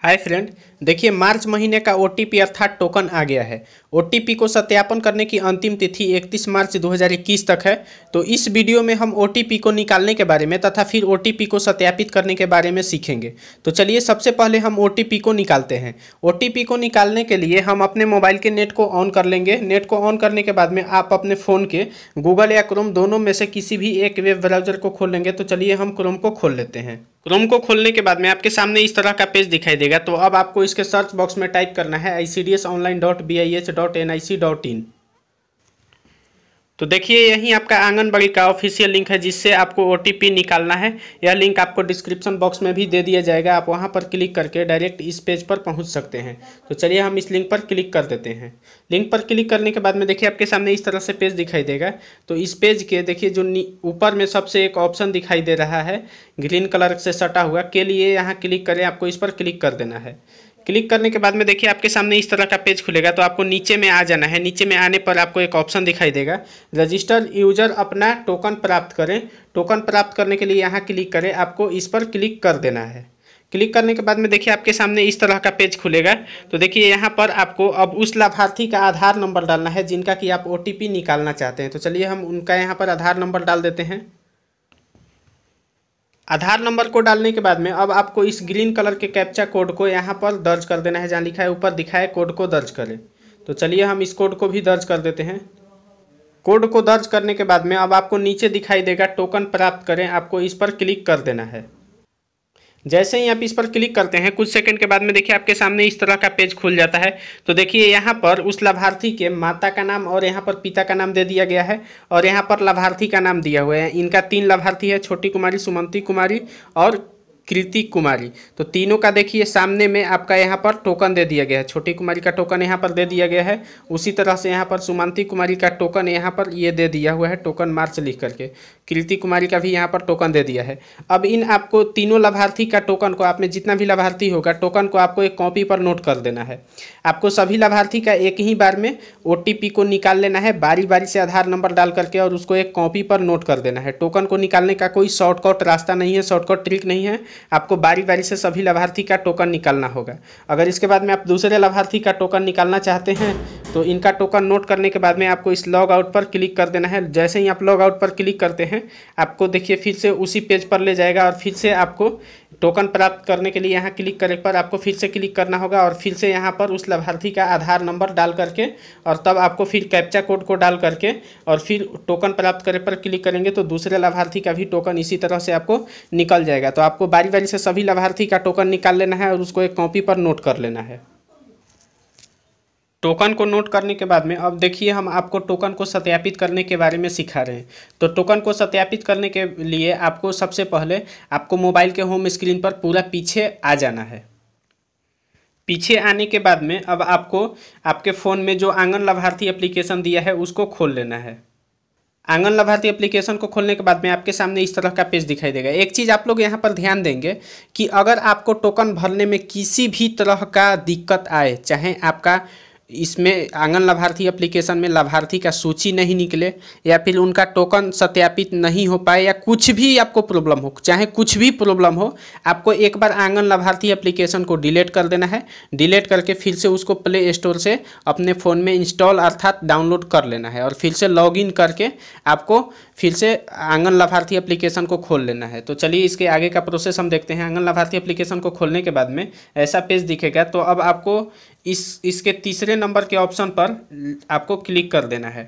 Hi friend, देखिए मार्च महीने का ओटीपी अर्थात टोकन आ गया है। ओटीपी को सत्यापन करने की अंतिम तिथि 31 मार्च 2021 तक है। तो इस वीडियो में हम ओटीपी को निकालने के बारे में तथा फिर ओटीपी को सत्यापित करने के बारे में सीखेंगे। तो चलिए सबसे पहले हम ओटीपी को निकालते हैं। ओटीपी को निकालने के लिए हम अपने मोबाइल के नेट को ऑन कर लेंगे। नेट को ऑन करने के बाद में आप अपने फ़ोन के गूगल या क्रोम दोनों में से किसी भी एक वेब ब्राउज़र को खोल लेंगे। तो चलिए हम क्रोम को खोल लेते हैं। क्रोम को खोलने के बाद में आपके सामने इस तरह का पेज दिखाई देगा। तो अब आपको इसके सर्च बॉक्स में टाइप करना है icdsonline.bih.nic.in। तो देखिए यहीं आपका आंगनबाड़ी का ऑफिशियल लिंक है जिससे आपको ओटीपी निकालना है। यह लिंक आपको डिस्क्रिप्शन बॉक्स में भी दे दिया जाएगा। आप वहां पर क्लिक करके डायरेक्ट इस पेज पर पहुंच सकते हैं। तो चलिए हम इस लिंक पर क्लिक कर देते हैं। लिंक पर क्लिक करने के बाद में देखिए आपके सामने इस तरह से पेज दिखाई देगा। तो इस पेज के देखिए जो ऊपर में सबसे एक ऑप्शन दिखाई दे रहा है ग्रीन कलर से सटा हुआ, के लिए यहाँ क्लिक करें। आपको इस पर क्लिक कर देना है। क्लिक करने के बाद में देखिए आपके सामने इस तरह का पेज खुलेगा। तो आपको नीचे में आ जाना है। नीचे में आने पर आपको एक ऑप्शन दिखाई देगा रजिस्टर यूजर अपना टोकन प्राप्त करें। टोकन प्राप्त करने के लिए यहाँ क्लिक करें। आपको इस पर क्लिक कर देना है। क्लिक करने के बाद में देखिए आपके सामने इस तरह का पेज खुलेगा। तो देखिए यहाँ पर आपको अब उस लाभार्थी का आधार नंबर डालना है जिनका कि आप ओटीपी निकालना चाहते हैं। तो चलिए हम उनका यहाँ पर आधार नंबर डाल देते हैं। आधार नंबर को डालने के बाद में अब आपको इस ग्रीन कलर के कैप्चा कोड को यहाँ पर दर्ज कर देना है। जहाँ लिखा है ऊपर दिखाए कोड को दर्ज करें। तो चलिए हम इस कोड को भी दर्ज कर देते हैं। कोड को दर्ज करने के बाद में अब आपको नीचे दिखाई देगा टोकन प्राप्त करें। आपको इस पर क्लिक कर देना है। जैसे ही आप इस पर क्लिक करते हैं कुछ सेकंड के बाद में देखिए आपके सामने इस तरह का पेज खुल जाता है। तो देखिए यहाँ पर उस लाभार्थी के माता का नाम और यहाँ पर पिता का नाम दे दिया गया है और यहाँ पर लाभार्थी का नाम दिया हुआ है। इनका 3 लाभार्थी है, छोटी कुमारी, सुमंती कुमारी और कृति कुमारी। तो तीनों का देखिए सामने में आपका यहाँ पर टोकन दे दिया गया है। छोटी कुमारी का टोकन यहाँ पर दे दिया गया है। उसी तरह से यहाँ पर सुमंती कुमारी का टोकन यहाँ पर ये दे दिया हुआ है, टोकन मार्च लिख करके। कृति कुमारी का भी यहाँ पर टोकन दे दिया है। अब इन आपको तीनों लाभार्थी का टोकन को, आप में जितना भी लाभार्थी होगा टोकन को आपको एक कॉपी पर नोट कर देना है। आपको सभी लाभार्थी का एक ही बार में ओटीपी को निकाल लेना है, बारी बारी से आधार नंबर डाल करके, और उसको एक कॉपी पर नोट कर देना है। टोकन को निकालने का कोई शॉर्टकट रास्ता नहीं है, शॉर्टकट ट्रिक नहीं है। आपको बारी बारी से सभी लाभार्थी का टोकन निकालना होगा। अगर इसके बाद में आप दूसरे लाभार्थी का टोकन निकालना चाहते हैं तो इनका टोकन नोट करने के बाद में आपको इस लॉग आउट पर क्लिक कर देना है। जैसे ही आप लॉग आउट पर क्लिक करते हैं आपको देखिए फिर से उसी पेज पर ले जाएगा और फिर से आपको टोकन प्राप्त करने के लिए यहाँ क्लिक करने पर आपको फिर से क्लिक करना होगा और फिर से यहाँ पर उस लाभार्थी का आधार नंबर डाल करके और तब आपको फिर कैप्चा कोड को डाल करके और फिर टोकन प्राप्त करने पर क्लिक करेंगे तो दूसरे लाभार्थी का भी टोकन इसी तरह से आपको निकल जाएगा। तो आपको बारी बारी से सभी लाभार्थी का टोकन निकाल लेना है और उसको एक कॉपी पर नोट कर लेना है। टोकन को नोट करने के बाद में अब देखिए हम आपको टोकन को सत्यापित करने के बारे में सिखा रहे हैं। तो टोकन को सत्यापित करने के लिए आपको सबसे पहले आपको मोबाइल के होम स्क्रीन पर पूरा पीछे आ जाना है। पीछे आने के बाद में अब आपको आपके फ़ोन में जो आंगन लाभार्थी एप्लीकेशन दिया है उसको खोल लेना है। आंगन लाभार्थी एप्लीकेशन को खोलने के बाद में आपके सामने इस तरह का पेज दिखाई देगा। एक चीज़ आप लोग यहाँ पर ध्यान देंगे कि अगर आपको टोकन भरने में किसी भी तरह का दिक्कत आए, चाहे आपका इसमें आंगन लाभार्थी एप्लीकेशन में लाभार्थी का सूची नहीं निकले या फिर उनका टोकन सत्यापित नहीं हो पाए या कुछ भी आपको प्रॉब्लम हो, चाहे कुछ भी प्रॉब्लम हो, आपको एक बार आंगन लाभार्थी एप्लीकेशन को डिलीट कर देना है। डिलीट करके फिर से उसको प्ले स्टोर से अपने फ़ोन में इंस्टॉल अर्थात डाउनलोड कर लेना है और फिर से लॉगिन करके आपको फिर से आंगन लाभार्थी एप्लीकेशन को खोल लेना है। तो चलिए इसके आगे का प्रोसेस हम देखते हैं। आंगन लाभार्थी एप्लीकेशन को खोलने के बाद में ऐसा पेज दिखेगा। तो अब आपको इसके तीसरे नंबर के ऑप्शन पर आपको क्लिक कर देना है।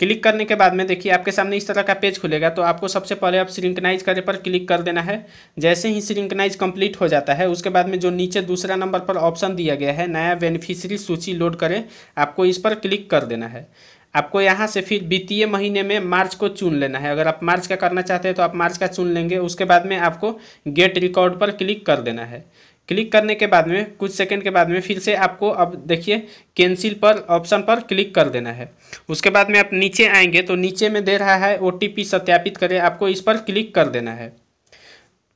क्लिक करने के बाद में देखिए आपके सामने इस तरह का पेज खुलेगा। तो आपको सबसे पहले आप सिंक्रोनाइज करे पर क्लिक कर देना है। जैसे ही सिंक्रोनाइज कंप्लीट हो जाता है उसके बाद में जो नीचे दूसरा नंबर पर ऑप्शन दिया गया है नया बेनिफिशियरी सूची लोड करें, आपको इस पर क्लिक कर देना है। आपको यहाँ से फिर वित्तीय महीने में मार्च को चुन लेना है। अगर आप मार्च का करना चाहते हैं तो आप मार्च का चुन लेंगे। उसके बाद में आपको गेट रिकॉर्ड पर क्लिक कर देना है। क्लिक करने के बाद में कुछ सेकंड के बाद में फिर से आपको अब देखिए कैंसिल पर ऑप्शन पर क्लिक कर देना है। उसके बाद में आप नीचे आएंगे तो नीचे में दे रहा है ओटीपी सत्यापित करें, आपको इस पर क्लिक कर देना है।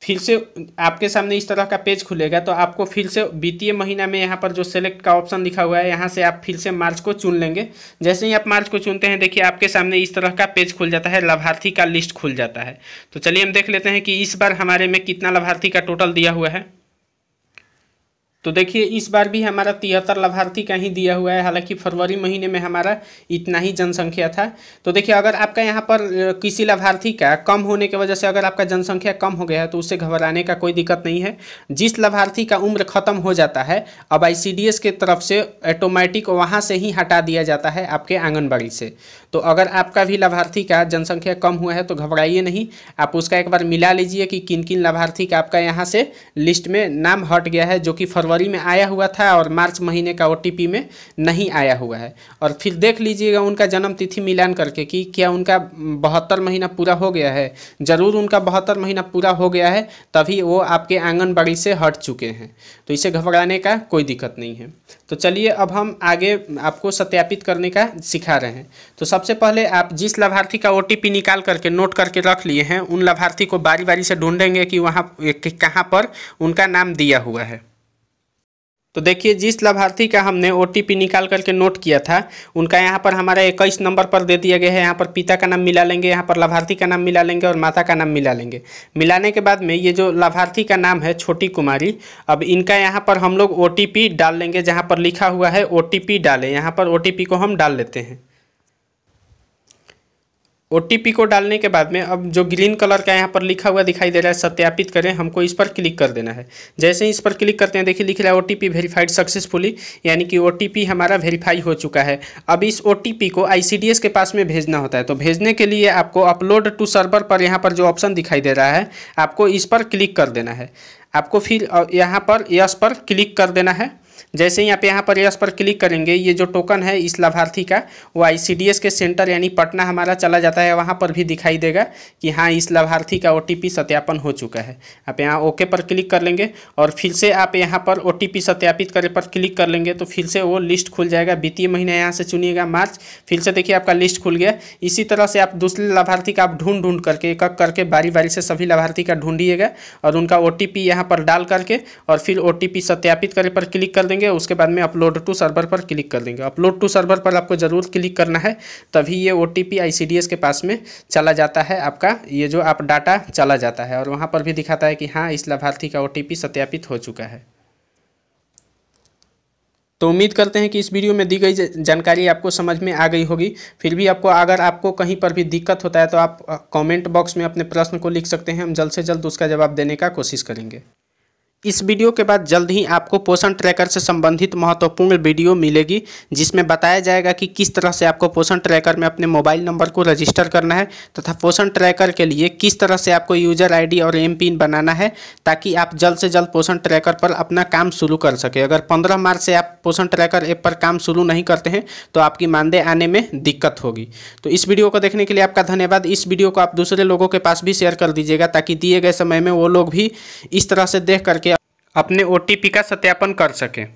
फिर से आपके सामने इस तरह का पेज खुलेगा। तो आपको फिर से वित्तीय महीना में यहाँ पर जो सेलेक्ट का ऑप्शन लिखा हुआ है यहाँ से आप फिर से मार्च को चुन लेंगे। जैसे ही आप मार्च को चुनते हैं देखिए आपके सामने इस तरह का पेज खुल जाता है, लाभार्थी का लिस्ट खुल जाता है। तो चलिए हम देख लेते हैं कि इस बार हमारे में कितना लाभार्थी का टोटल दिया हुआ है। तो देखिए इस बार भी हमारा 73 लाभार्थी का ही दिया हुआ है, हालांकि फरवरी महीने में हमारा इतना ही जनसंख्या था। तो देखिए अगर आपका यहाँ पर किसी लाभार्थी का कम होने की वजह से अगर आपका जनसंख्या कम हो गया है तो उससे घबराने का कोई दिक्कत नहीं है। जिस लाभार्थी का उम्र खत्म हो जाता है अब ICDS के तरफ से ऑटोमेटिक वहाँ से ही हटा दिया जाता है आपके आंगनबाड़ी से। तो अगर आपका भी लाभार्थी का जनसंख्या कम हुआ है तो घबराइए नहीं, आप उसका एक बार मिला लीजिए कि किन किन लाभार्थी का आपका यहाँ से लिस्ट में नाम हट गया है, जो कि फरवरी में आया हुआ था और मार्च महीने का OTP में नहीं आया हुआ है। और फिर देख लीजिएगा उनका जन्म तिथि मिलान करके कि क्या उनका 72 महीना पूरा हो गया है। ज़रूर उनका 72 महीना पूरा हो गया है, तभी वो आपके आंगनबाड़ी से हट चुके हैं। तो इसे घबराने का कोई दिक्कत नहीं है। तो चलिए अब हम आगे आपको सत्यापित करने का सिखा रहे हैं। तो सबसे पहले आप जिस लाभार्थी का OTP निकाल करके नोट करके रख लिए हैं उन लाभार्थी को बारी बारी से ढूंढेंगे कि वहाँ कहाँ पर उनका नाम दिया हुआ है। तो देखिए जिस लाभार्थी का हमने OTP निकाल करके नोट किया था उनका यहाँ पर हमारा 21 नंबर पर दे दिया गया है। यहाँ पर पिता का नाम मिला लेंगे, यहाँ पर लाभार्थी का नाम मिला लेंगे और माता का नाम मिला लेंगे। मिलाने के बाद में ये जो लाभार्थी का नाम है छोटी कुमारी, अब इनका यहाँ पर हम लोग OTP डाल लेंगे। जहाँ पर लिखा हुआ है OTP डालें, यहाँ पर OTP को हम डाल लेते हैं। OTP को डालने के बाद में अब जो ग्रीन कलर का यहाँ पर लिखा हुआ दिखाई दे रहा है सत्यापित करें, हमको इस पर क्लिक कर देना है। जैसे ही इस पर क्लिक करते हैं देखिए लिख रहा है OTP वेरीफाइड सक्सेसफुली, यानी कि OTP हमारा वेरीफाई हो चुका है। अब इस OTP को ICDS के पास में भेजना होता है। तो भेजने के लिए आपको अपलोड टू सर्वर पर यहाँ पर जो ऑप्शन दिखाई दे रहा है आपको इस पर क्लिक कर देना है। आपको फिर यहाँ पर यस पर क्लिक कर देना है। जैसे ही आप यहाँ पर यस पर क्लिक करेंगे ये जो टोकन है इस लाभार्थी का वो ICDS के सेंटर यानी पटना हमारा चला जाता है। वहाँ पर भी दिखाई देगा कि हाँ इस लाभार्थी का OTP सत्यापन हो चुका है। आप यहाँ ओके पर क्लिक कर लेंगे और फिर से आप यहाँ पर OTP सत्यापित करे पर क्लिक कर लेंगे तो फिर से वो लिस्ट खुल जाएगा। वित्तीय महीना यहाँ से चुनिएगा मार्च, फिर से देखिए आपका लिस्ट खुल गया। इसी तरह से आप दूसरे लाभार्थी का आप ढूंढ करके एक एक करके बारी बारी से सभी लाभार्थी का ढूंढिएगा और उनका OTP यहाँ पर डाल करके और फिर OTP सत्यापित करे पर क्लिक कर देंगे। उसके बाद में अपलोड टू सर्वर पर क्लिक कर देंगे। अपलोड टू सर्वर पर आपको ज़रूर क्लिक करना है, तभी ये OTP ICDS के पास में चला जाता है। आपका ये जो आप डाटा चला जाता है और वहाँ पर भी दिखाता है कि हाँ इस लाभार्थी का OTP सत्यापित हो चुका है। तो उम्मीद करते हैं कि इस वीडियो में दी गई जानकारी आपको समझ में आ गई होगी। फिर भी अगर आपको कहीं पर भी दिक्कत होता है तो आप कमेंट बॉक्स में अपने प्रश्न को लिख सकते हैं। हम जल्द से जल्द उसका जवाब देने का कोशिश करेंगे। इस वीडियो के बाद जल्द ही आपको पोषण ट्रैकर से संबंधित महत्वपूर्ण वीडियो मिलेगी, जिसमें बताया जाएगा कि किस तरह से आपको पोषण ट्रैकर में अपने मोबाइल नंबर को रजिस्टर करना है तथा पोषण ट्रैकर के लिए किस तरह से आपको यूज़र ID और MPIN बनाना है, ताकि आप जल्द से जल्द पोषण ट्रैकर पर अपना काम शुरू कर सके। अगर 15 मार्च से आप पोषण ट्रैकर ऐप पर काम शुरू नहीं करते हैं तो आपकी मानदेय आने में दिक्कत होगी। तो इस वीडियो को देखने के लिए आपका धन्यवाद। इस वीडियो को आप दूसरे लोगों के पास भी शेयर कर दीजिएगा ताकि दिए गए समय में वो लोग भी इस तरह से देख करके अपने OTP का सत्यापन कर सकें।